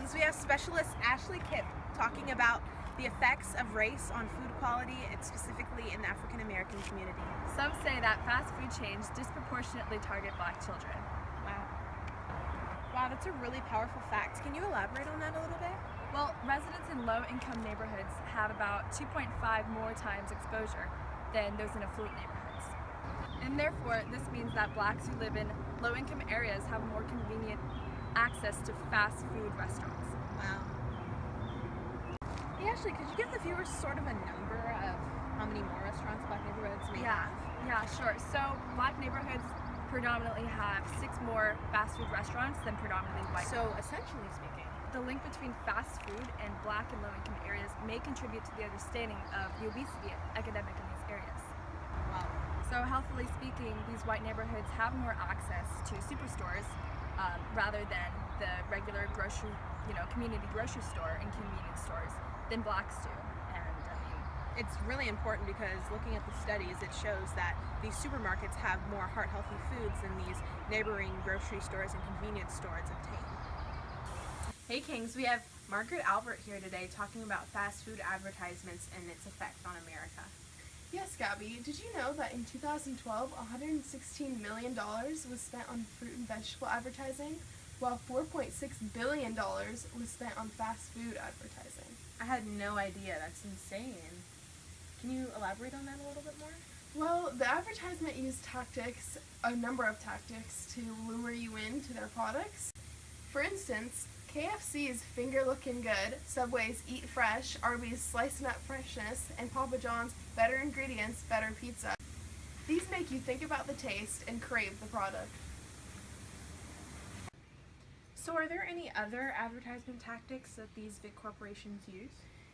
Kings, we have specialist Ashley Kipp talking about the effects of race on food quality, and specifically in the African American community. Some say that fast food chains disproportionately target Black children. Wow. Wow, that's a really powerful fact. Can you elaborate on that a little bit? Well, residents in low-income neighborhoods have about 2.5 more times exposure than those in affluent neighborhoods. And therefore, this means that Blacks who live in low-income areas have more convenient access to fast food restaurants. Wow. Hey Ashley, could you give the viewers sort of a number of how many more restaurants Black neighborhoods may have? Yeah, sure. So Black neighborhoods predominantly have 6 more fast food restaurants than predominantly white. So essentially speaking, the link between fast food and Black and low-income areas may contribute to the understanding of the obesity epidemic in these areas. wow. So healthily speaking, these white neighborhoods have more access to superstores rather than the regular community grocery store and convenience stores than Blacks do. And I mean, It's really important because looking at the studies, it shows that these supermarkets have more heart-healthy foods than these neighboring grocery stores and convenience stores obtain. Hey Kings, we have Margaret Albert here today talking about fast food advertisements and its effect on America. Yes, Gabby. Did you know that in 2012, $116 million was spent on fruit and vegetable advertising, while $4.6 billion was spent on fast food advertising? I had no idea. That's insane. Can you elaborate on that a little bit more? Well, the advertisement used a number of tactics to lure you into their products. For instance, KFC's Finger Looking Good, Subway's Eat Fresh, Arby's Slicing Up Freshness, and Papa John's Better Ingredients, Better Pizza. These make you think about the taste and crave the product. So are there any other advertisement tactics that these big corporations use?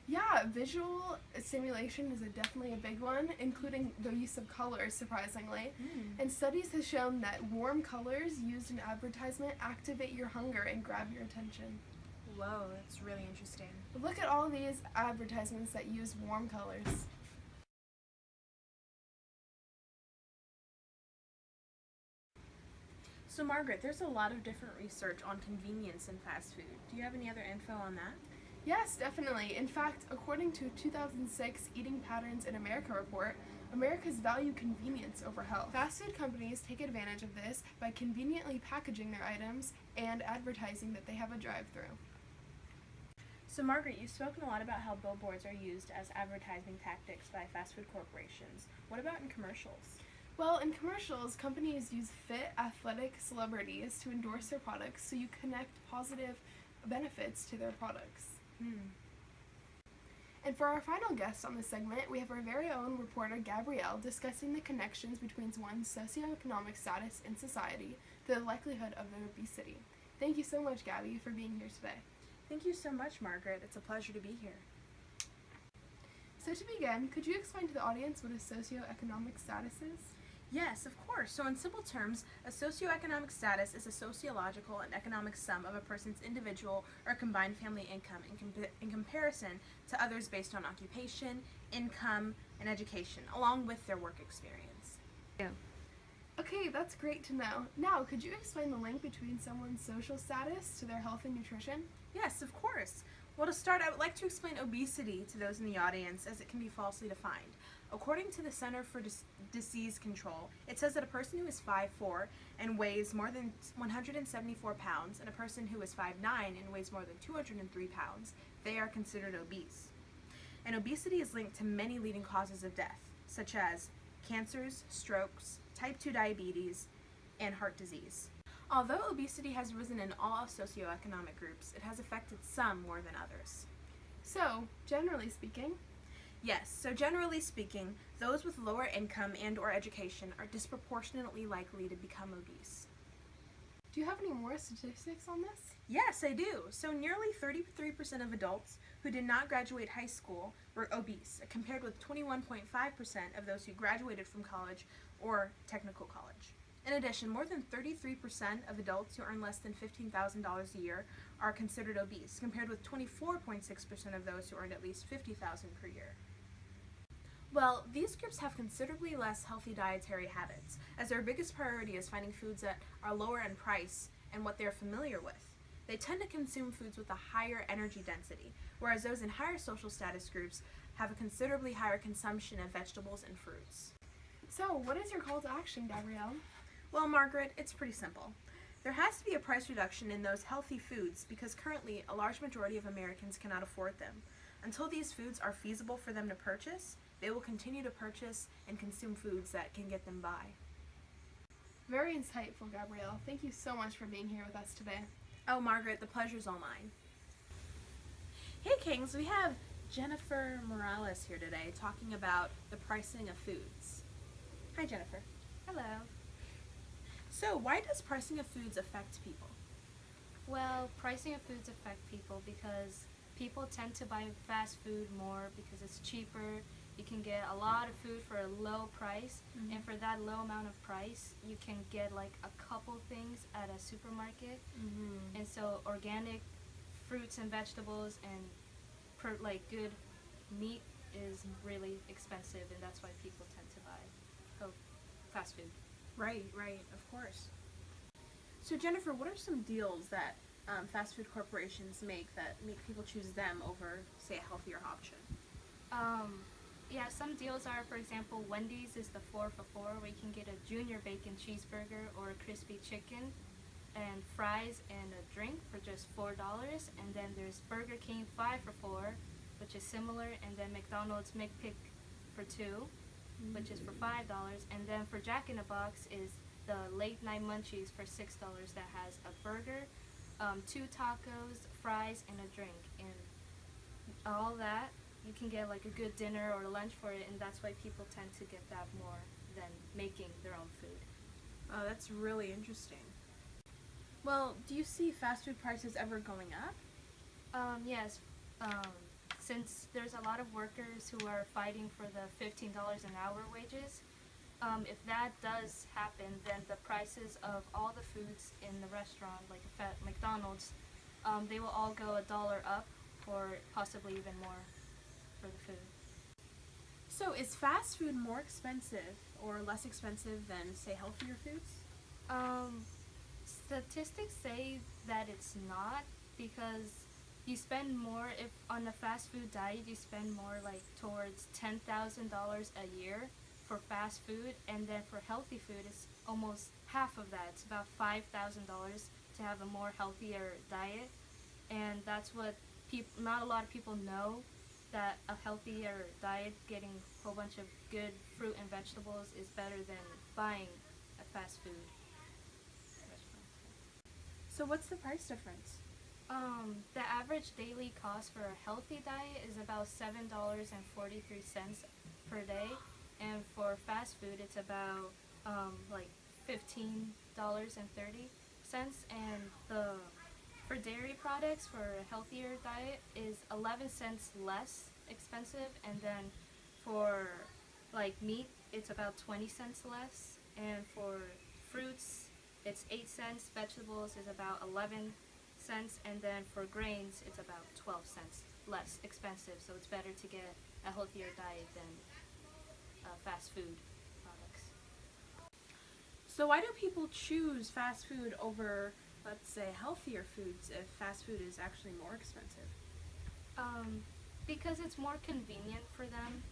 Yeah, visual stimulation is definitely a big one, including the use of colors, surprisingly. And studies have shown that warm colors used in advertisement activate your hunger and grab your attention. Whoa, that's really interesting. Look at all these advertisements that use warm colors. So Margaret, there's a lot of different research on convenience in fast food. Do you have any other info on that? Yes, definitely. In fact, according to a 2006 Eating Patterns in America report, Americans value convenience over health. Fast food companies take advantage of this by conveniently packaging their items and advertising that they have a drive-thru. So Margaret, you've spoken a lot about how billboards are used as advertising tactics by fast food corporations. What about in commercials? Well, in commercials, companies use fit, athletic celebrities to endorse their products, so you connect positive benefits to their products. And for our final guest on this segment, we have our very own reporter Gabrielle discussing the connections between one's socioeconomic status in society to the likelihood of their obesity. Thank you so much, Gabby, for being here today. Thank you so much, Margaret. It's a pleasure to be here. So to begin, could you explain to the audience what a socioeconomic status is? Yes, of course. So in simple terms, a socioeconomic status is a sociological and economic sum of a person's individual or combined family income in comparison to others based on occupation, income, and education, along with their work experience. Yeah. Okay, that's great to know. Now, could you explain the link between someone's social status to their health and nutrition? Yes, of course. Well, to start, I would like to explain obesity to those in the audience, as it can be falsely defined. According to the Center for Disease Control, it says that a person who is 5'4" and weighs more than 174 pounds, and a person who is 5'9" and weighs more than 203 pounds, they are considered obese. And obesity is linked to many leading causes of death, such as cancers, strokes, type 2 diabetes, and heart disease. Although obesity has risen in all socioeconomic groups, it has affected some more than others. So, generally speaking, Yes, so generally speaking, those with lower income and or education are disproportionately likely to become obese. do you have any more statistics on this? Yes, I do. So nearly 33% of adults who did not graduate high school were obese, compared with 21.5% of those who graduated from college or technical college. In addition, more than 33% of adults who earn less than $15,000 a year are considered obese, compared with 24.6% of those who earned at least $50,000 per year. Well, these groups have considerably less healthy dietary habits, as their biggest priority is finding foods that are lower in price and what they're familiar with. they tend to consume foods with a higher energy density, whereas those in higher social status groups have a considerably higher consumption of vegetables and fruits. So, what is your call to action, Gabrielle? Well, Margaret, it's pretty simple. There has to be a price reduction in those healthy foods because currently a large majority of Americans cannot afford them. Until these foods are feasible for them to purchase, they will continue to purchase and consume foods that can get them by. Very insightful, Gabrielle. Thank you so much for being here with us today. Oh, Margaret, the pleasure's all mine. Hey, Kings, we have Jennifer Morales here today talking about the pricing of foods. Hi, Jennifer. Hello. So, why does pricing of foods affect people? Well, pricing of foods affect people because people tend to buy fast food more because it's cheaper. You can get a lot of food for a low price, and for that low amount of price, you can get like a couple things at a supermarket. And so organic fruits and vegetables and good meat is really expensive, and that's why people tend to buy fast food. Right, of course. So, Jennifer, what are some deals that fast food corporations make that make people choose them over, say, a healthier option? Yeah, some deals are, for example, Wendy's is the 4 for $4, where you can get a junior bacon cheeseburger or a crispy chicken and fries and a drink for just $4. And then there's Burger King 5 for $4, which is similar, and then McDonald's McPick for $2, which is for $5. And then for Jack in the Box is the late night munchies for $6 that has a burger, 2 tacos, fries, and a drink. And all that, you can get like a good dinner or lunch for it, and that's why people tend to get that more than making their own food. Oh, that's really interesting. Well, do you see fast food prices ever going up? Yes. Since there's a lot of workers who are fighting for the $15 an hour wages, if that does happen, then the prices of all the foods in the restaurant, like McDonald's, they will all go $1 up, or possibly even more for the food. So, is fast food more expensive or less expensive than, say, healthier foods? Statistics say that it's not, because you spend more, if on a fast food diet, you spend more like towards $10,000 a year for fast food, and then for healthy food, it's almost half of that. It's about $5,000 to have a more healthier diet, and that's what not a lot of people know, that a healthier diet, getting a whole bunch of good fruit and vegetables, is better than buying a fast food restaurant. So what's the price difference? The average daily cost for a healthy diet is about $7.43 per day, and for fast food it's about like $15.30, and for dairy products for a healthier diet is 11 cents less expensive, and then for like meat it's about 20 cents less, and for fruits it's 8 cents, vegetables is about 11 cents, and then for grains it's about 12 cents less expensive. So it's better to get a healthier diet than fast food products. So why do people choose fast food over, let's say, healthier foods if fast food is actually more expensive? Because it's more convenient for them.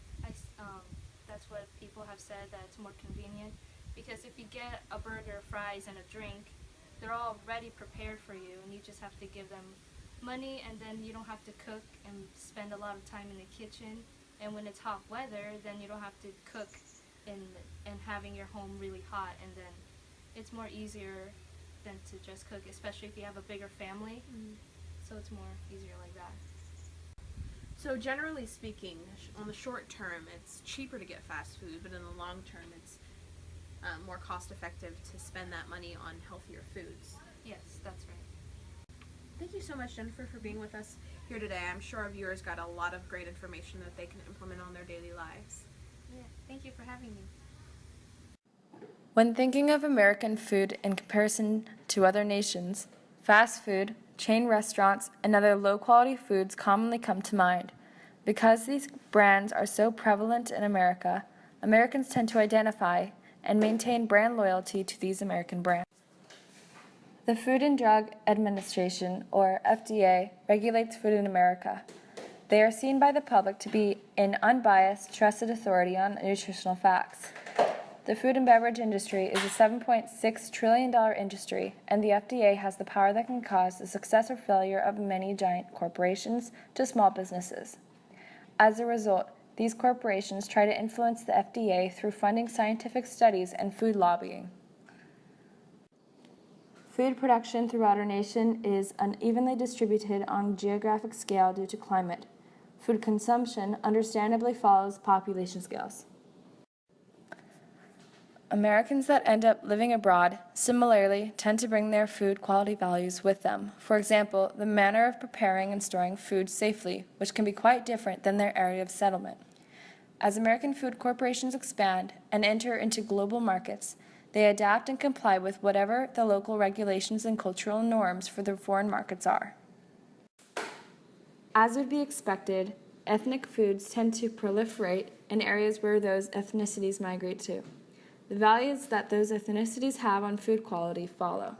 That's what people have said, that it's more convenient. Because if you get a burger, fries, and a drink, they're all already prepared for you, and you just have to give them money, and then you don't have to cook and spend a lot of time in the kitchen. And when it's hot weather, then you don't have to cook and having your home really hot, and then it's more easier than to just cook, especially if you have a bigger family. So it's more easier like that. So generally speaking, on the short term, it's cheaper to get fast food, but in the long term, it's more cost effective to spend that money on healthier foods. Yes, that's right. Thank you so much, Jennifer, for being with us here today. I'm sure our viewers got a lot of great information that they can implement on their daily lives. Yeah, thank you for having me. When thinking of American food in comparison to other nations, fast food, chain restaurants, and other low-quality foods commonly come to mind. Because these brands are so prevalent in America, Americans tend to identify and maintain brand loyalty to these American brands. The Food and Drug Administration, or FDA, regulates food in America. They are seen by the public to be an unbiased, trusted authority on nutritional facts. The food and beverage industry is a $7.6 trillion industry, and the FDA has the power that can cause the success or failure of many giant corporations to small businesses. As a result, these corporations try to influence the FDA through funding scientific studies and food lobbying. Food production throughout our nation is unevenly distributed on a geographic scale due to climate. Food consumption understandably follows population scales. Americans that end up living abroad similarly tend to bring their food quality values with them. For example, the manner of preparing and storing food safely, which can be quite different than their area of settlement. As American food corporations expand and enter into global markets, they adapt and comply with whatever the local regulations and cultural norms for the foreign markets are. As would be expected, ethnic foods tend to proliferate in areas where those ethnicities migrate to. The values that those ethnicities have on food quality follow.